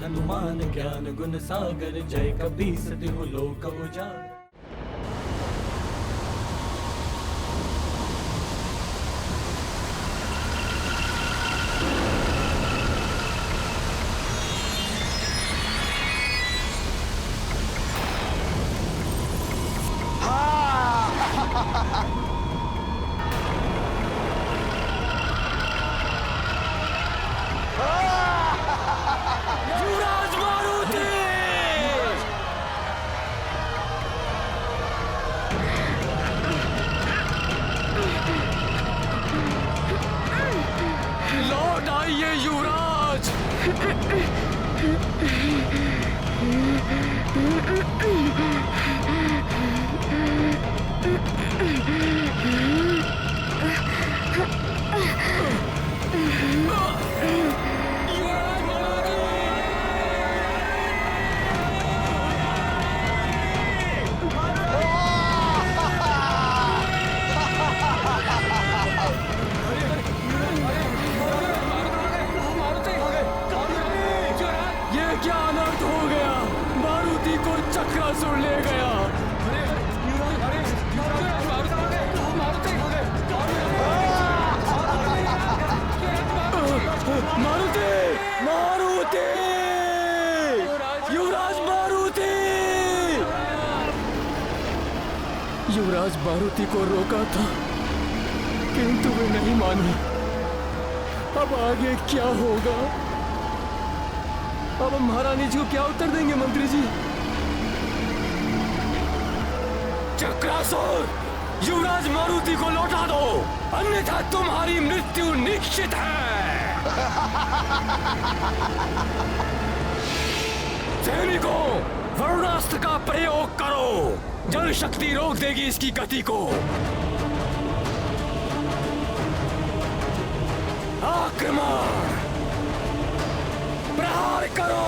हनुमान ज्ञान गुण सागर, जय कपीस तिहु लोक उजागर। युवराज मारुति! लौट आइए युवराज! क्या अनर्थ हो गया? मारुति को चक्रासुर ले गया। मारुति! मारुति! युवराज मारुति! युवराज मारुति को रोका था, किंतु वे नहीं माने। अब आगे क्या होगा? अब हम महारानी जी को क्या उत्तर देंगे मंत्री जी? चक्रासुर, युवराज मारुति को लौटा दो, अन्यथा तुम्हारी मृत्यु निश्चित है। सैनिकों, वरुणास्त्र का प्रयोग करो, जल शक्ति रोक देगी इसकी गति को। आक्रमण! प्रहार करो!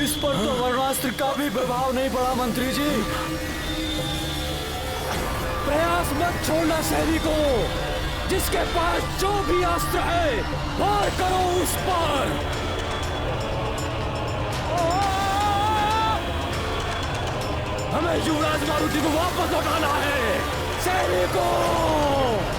इस पर तो वरुणास्त्र का भी प्रभाव नहीं पड़ा मंत्री जी। प्रयास मत छोड़ना सैनिकों, जिसके पास जो भी अस्त्र है वार करो उस पर। हमें युवराज मारुति को वापस लौटाना है। सैनिकों,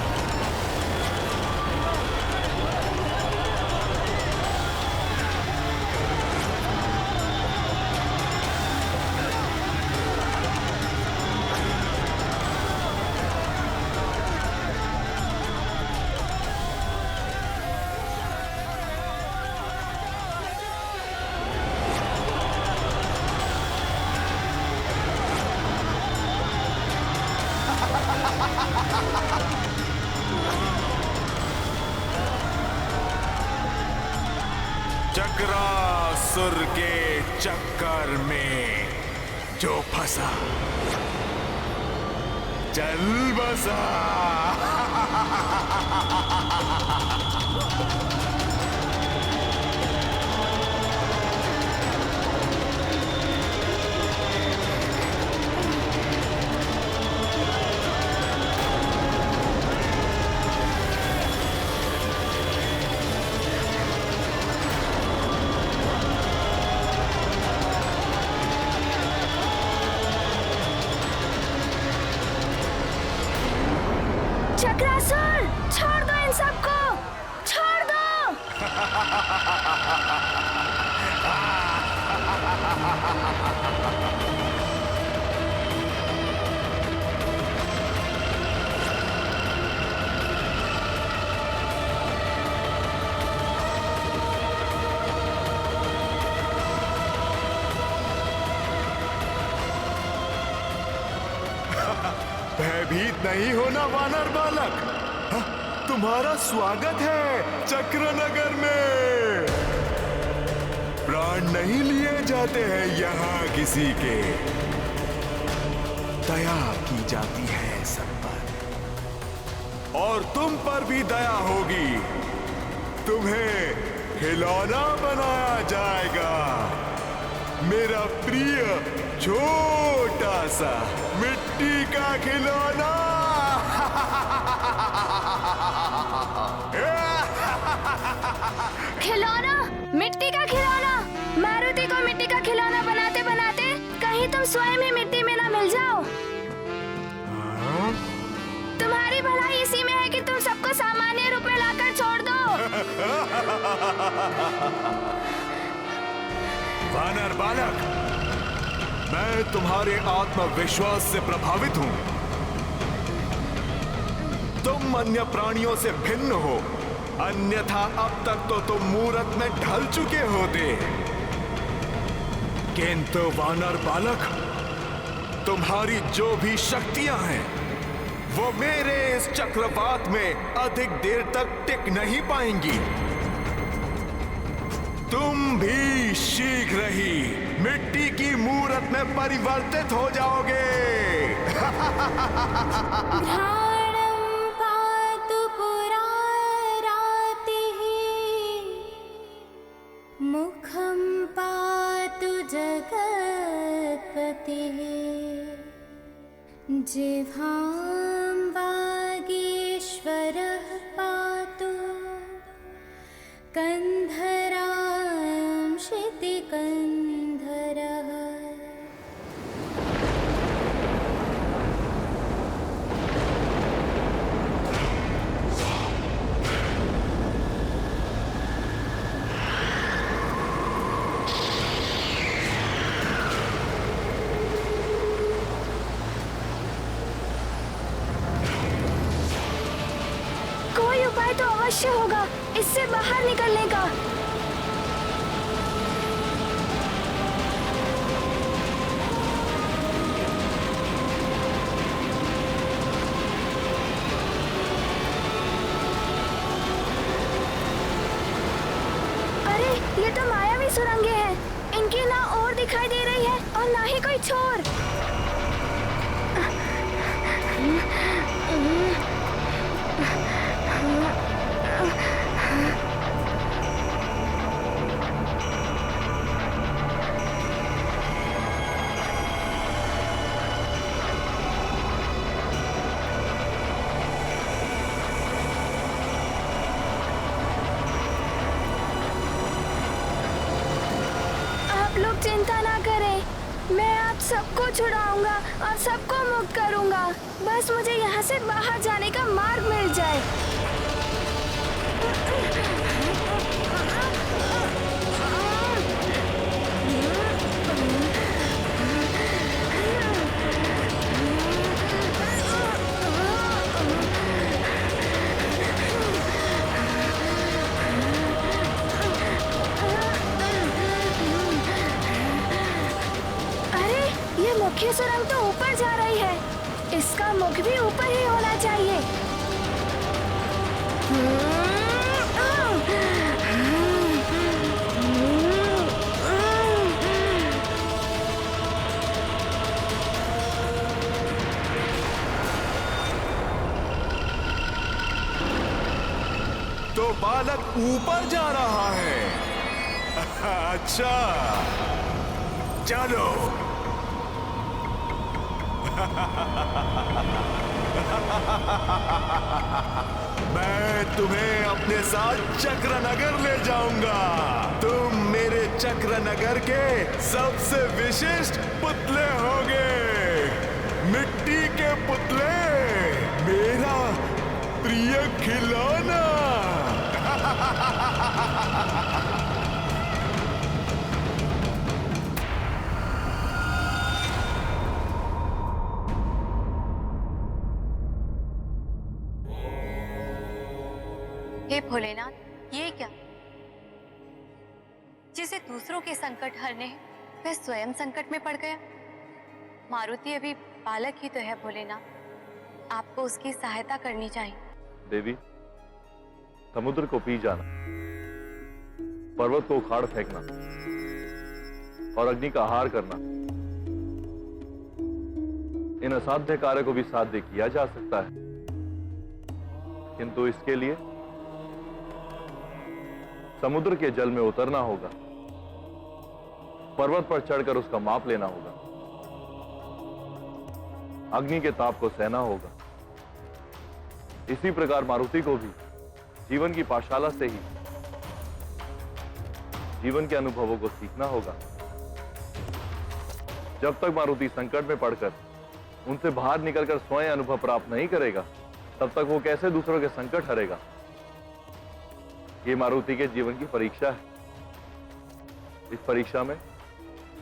चक्रासुर के चक्कर में जो फंसा चल बसा। चक्रासुर, छोड़ दो इन सबको, छोड़ दो। भयभीत नहीं होना वानर बालक, तुम्हारा स्वागत है चक्रनगर में। प्राण नहीं लिए जाते हैं यहाँ किसी के, दया की जाती है सब पर, और तुम पर भी दया होगी। तुम्हें खिलौना बनाया जाएगा, मेरा प्रिय छोटा सा मिट्टी का खिलौना। खिलौना, मिट्टी का खिलौना। मारुति को मिट्टी का खिलौना बनाते बनाते कहीं तुम स्वयं ही मिट्टी में ना मिल जाओ। तुम्हारी भलाई इसी में है कि तुम सबको सामान्य रूप में लाकर छोड़ दो। वानर बालक, मैं तुम्हारे आत्मविश्वास से प्रभावित हूं। तुम अन्य प्राणियों से भिन्न हो, अन्यथा अब तक तो तुम मूरत में ढल चुके होते। किंतु वानर बालक, तुम्हारी जो भी शक्तियां हैं वो मेरे इस चक्रवात में अधिक देर तक टिक नहीं पाएंगी। तुम भी शीघ्र ही मिट्टी की मूरत में परिवर्तित हो जाओगे। घ्राणं पातु पुरारातिः, मुखं पातु जगत्पतिः, जिह्वां वागीश्वरः पातु, कंधरां शितिकन्धरः। कोई उपाय तो अवश्य होगा इससे बाहर निकलने का। अरे, ये तो मायावी सुरंगें हैं। इनकी ना ओर दिखाई दे रही है और ना ही कोई छोर। लोग चिंता ना करें, मैं आप सबको छुड़ाऊंगा और सबको मुक्त करूंगा। बस मुझे यहाँ से बाहर जाने का मार्ग मिल जाए। मुख्य सुरंग तो ऊपर जा रही है, इसका मुख भी ऊपर ही होना चाहिए। तो बालक ऊपर जा रहा है। अच्छा, चलो। मैं तुम्हें अपने साथ चक्रनगर ले जाऊंगा। तुम मेरे चक्रनगर के सबसे विशिष्ट पुतले होगे। मिट्टी के पुतले, मेरा प्रिय खिलौना। हे भोलेनाथ, ये क्या? जिसे दूसरों के संकट हरने हैं, वह स्वयं संकट में पड़ गया। मारुति अभी बालक ही तो है भोलेनाथ, आपको उसकी सहायता करनी चाहिए। देवी, समुद्र को पी जाना, पर्वत को उखाड़ फेंकना और अग्नि का आहार करना, इन असाध्य कार्य को भी साध्य किया जा सकता है, किंतु इसके लिए समुद्र के जल में उतरना होगा, पर्वत पर चढ़कर उसका माप लेना होगा। अग्नि के ताप को सहना होगा। इसी प्रकार मारुति को भी जीवन की पाठशाला से ही जीवन के अनुभवों को सीखना होगा। जब तक मारुति संकट में पड़कर उनसे बाहर निकलकर स्वयं अनुभव प्राप्त नहीं करेगा, तब तक वो कैसे दूसरों के संकट हरेगा। ये मारुति के जीवन की परीक्षा है। इस परीक्षा में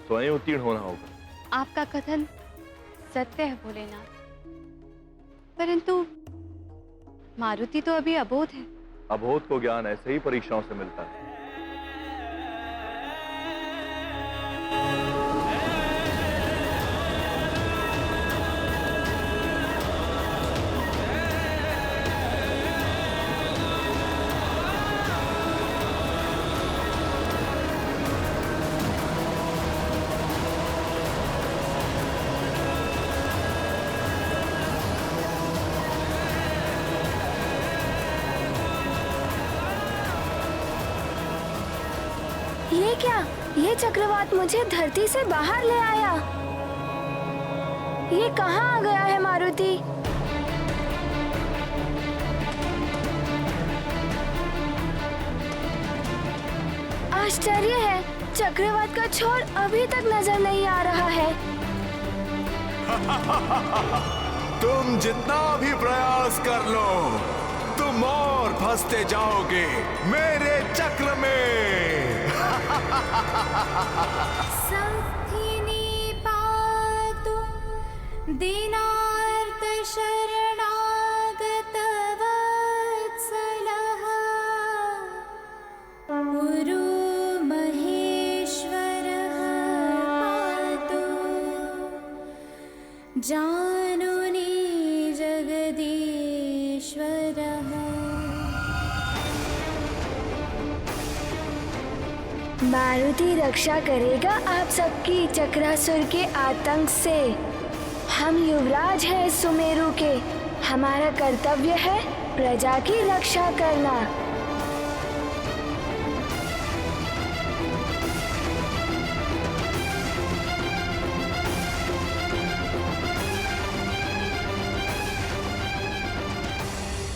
स्वयं उत्तीर्ण होना होगा। आपका कथन सत्य है भोलेनाथ, परंतु मारुति तो अभी अबोध है। अबोध को ज्ञान ऐसे ही परीक्षाओं से मिलता है। ये क्या? ये चक्रवात मुझे धरती से बाहर ले आया। ये कहाँ आ गया है मारुति? आश्चर्य है, चक्रवात का छोर अभी तक नजर नहीं आ रहा है। तुम जितना भी प्रयास कर लो, तुम और फंसते जाओगे मेरे चक्र में। संस्थिनी पातु दीनार्त शरणागत वत्सलः गुरु महेश्वरः पातु जानुनी जगदीश्वरः। मारुति रक्षा करेगा आप सबकी चक्रासुर के आतंक से। हम युवराज हैं सुमेरु के। हमारा कर्तव्य है प्रजा की रक्षा करना।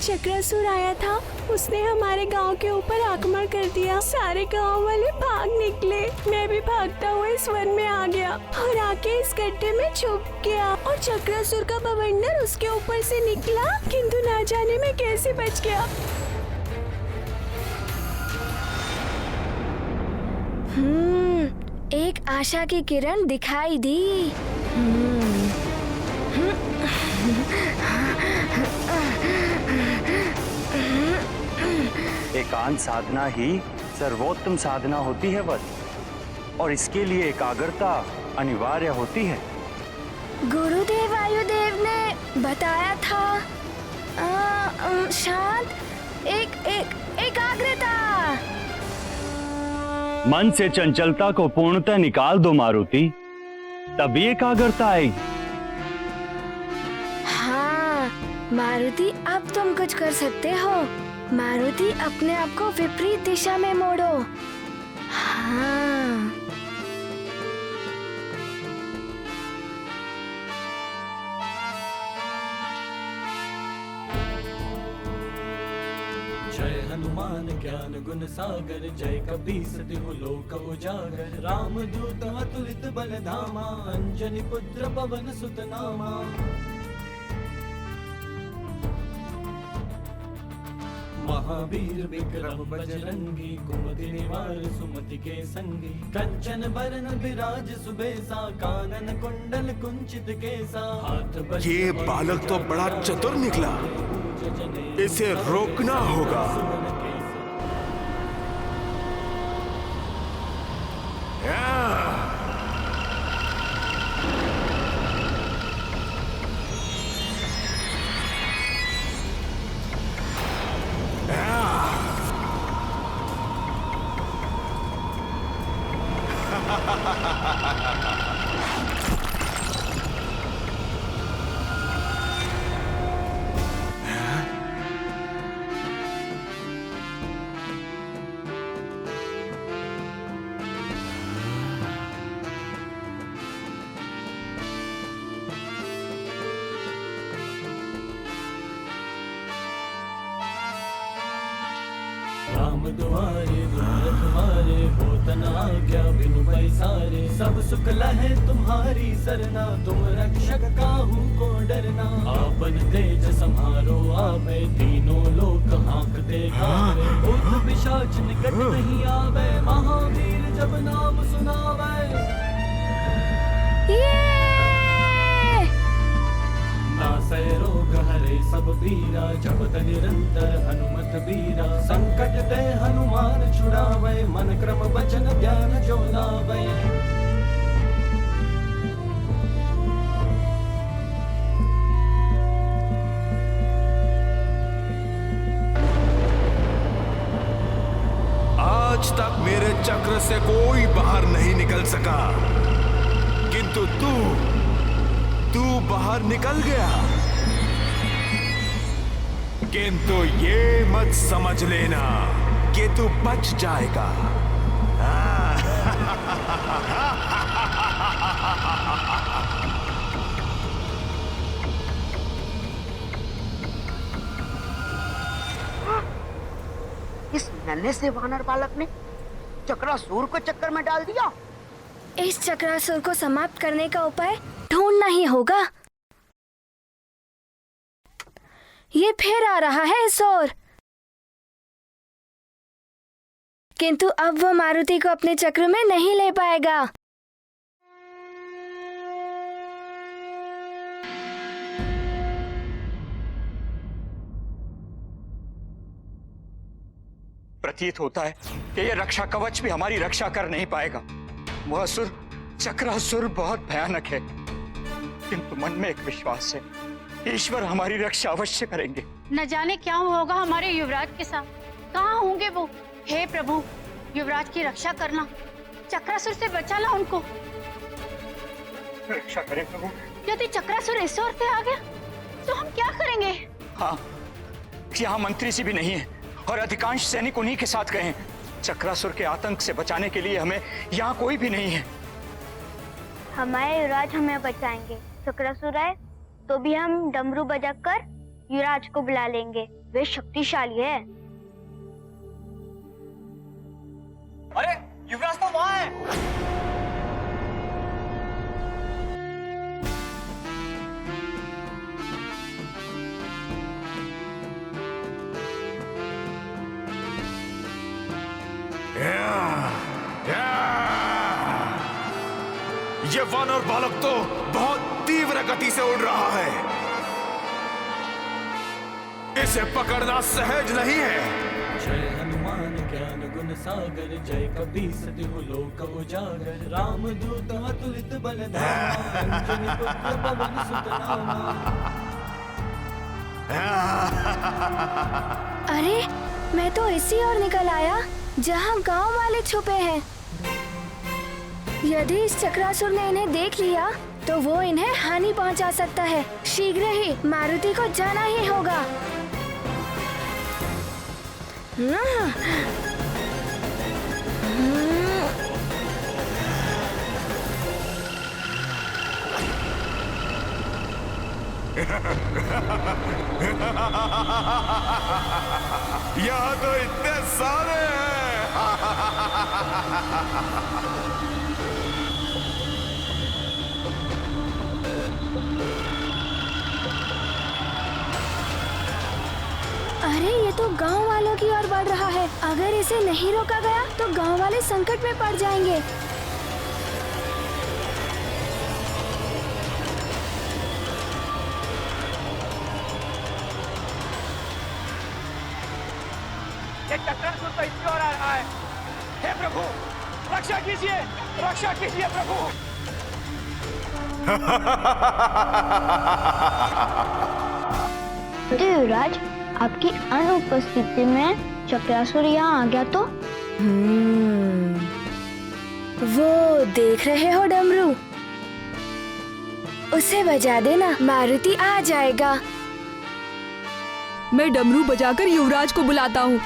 चक्रासुर आया था, उसने हमारे गांव के ऊपर आक्रमण कर दिया। सारे गांव वाले भाग निकले। मैं भी भागता हुआ इस वन में आ गया और आके इस गड्ढे में छुप गया और चक्रासुर का बवंडर उसके ऊपर से निकला, किंतु ना जाने मैं कैसे बच गया। एक आशा की किरण दिखाई दी। एकांत साधना ही सर्वोत्तम साधना होती है वत्स, और इसके लिए एकाग्रता अनिवार्य होती है। गुरुदेव वायुदेव ने बताया था शांत एकाग्रता। मन से चंचलता को पूर्णतः निकाल दो मारुति, तभी एकाग्रता आएगी। हाँ मारुति, अब तुम कुछ कर सकते हो। मारुति, अपने आप को विपरीत दिशा में मोड़ो। हाँ जय हनुमान ज्ञान गुण सागर, जय कपीस तिहु लोक उजागर। राम दूत अतुलित बल धामा, अंजनी पुत्र पवन सुत नामा। महावीर विक्रम बजरंगी, कुमति निवार सुमति के संगी। कंचन बरन विराज सुबेसा, कानन कुंडल कुंचित केसा। हाथ ये बालक तो बड़ा चतुर निकला, इसे रोकना होगा। राम दुआरे तुम रखवारे हो तन आज्ञा बिनु पैसारे सब सुख लहे तुम्हारी सरना तुम रक्षक काहू को डरना आपन तेज समारो आवे तीनों लोक हाँकते कावे भूत पिशाच निकट नहीं आवे महावीर जब नाम सुनावे नासै रोग हरे सब पीरा जपत निरंतर हनुमत बीरा संकट ते हनुमान छुड़ावे मन क्रम वचन ध्यान जो लावे आज तक मेरे चक्र से कोई बाहर नहीं निकल सका, किंतु तू बाहर निकल गया। किंतु ये मत समझ लेना कि तू बच जाएगा। इस नन्हे से वानर बालक ने चक्रासुर को चक्कर में डाल दिया। इस चक्रासुर को समाप्त करने का उपाय ढूंढना ही होगा। ये फिर आ रहा है इस ओर, किंतु अब वो मारुति को अपने चक्र में नहीं ले पाएगा। प्रतीत होता है कि यह रक्षा कवच भी हमारी रक्षा कर नहीं पाएगा। वह असुर चक्रासुर बहुत भयानक है, किंतु मन में एक विश्वास है, ईश्वर हमारी रक्षा अवश्य करेंगे। न जाने क्या होगा हमारे युवराज के साथ, कहाँ होंगे वो। हे प्रभु, युवराज की रक्षा करना, चक्रासुर से बचाना उनको। रक्षा करें प्रभु। यदि चक्रासुर इस ओर से आ गया तो हम क्या करेंगे? हाँ, यहाँ मंत्री जी भी नहीं है और अधिकांश सैनिक उन्हीं के साथ गए हैं। चक्रासुर के आतंक से बचाने के लिए हमें यहाँ कोई भी नहीं है। हमारे युवराज हमें बचाएंगे। चक्रासुर आए तो भी हम डमरू बजाकर युवराज को बुला लेंगे, वे शक्तिशाली है। अरे युवराज तो वहाँ है। ये वानर बालक तो बहुत तीव्र गति से उड़ रहा है, इसे पकड़ना सहज नहीं है। जय हनुमान ज्ञान गुण सागर जय कपीस तिहु लोक उजागर राम दूत अतुलित बल धामा अंजनी पुत्र पवन सुत नामा। अरे मैं तो इसी ओर निकल आया जहाँ गांव वाले छुपे हैं। यदि इस चक्रासुर ने इन्हें देख लिया तो वो इन्हें हानि पहुंचा सकता है। शीघ्र ही मारुति को जाना ही होगा। यहाँ तो इतने सारे हैं। अरे ये तो गांव वालों की ओर बढ़ रहा है। अगर इसे नहीं रोका गया तो गांव वाले संकट में पड़ जाएंगे। ये चक्रासुर तो इसकी ओर आ रहा है। हे प्रभु, रक्षा कीजिए प्रभु। युवराज, आपकी अनुपस्थिति में चक्रासुर यहाँ आ गया तो? वो देख रहे हो डमरू, उसे बजा देना, मारुति आ जाएगा। मैं डमरू बजाकर युवराज को बुलाता हूँ।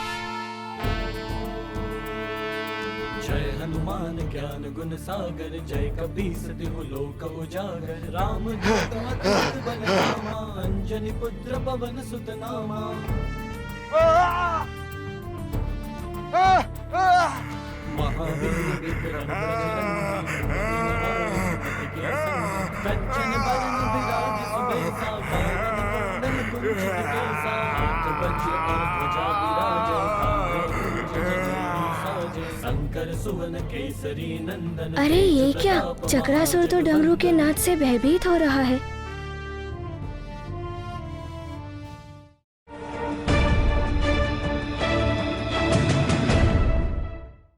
जय हनुमान ज्ञान गुण सागर जय कपीस तिहु लोक उजागर राम दूत अतुलित बल धामा अंजनी पुत्र पवन सुत नामा। महावीर विक्रम कंचन बरन विराज सुबेसा कानन कुंडल कुंचित केसा हाथ वज्र और ध्वजा विराजे शंकर सुवन केसरी नंदन। अरे ये क्या, चक्रासुर तो डमरू के नाद से भयभीत हो रहा है।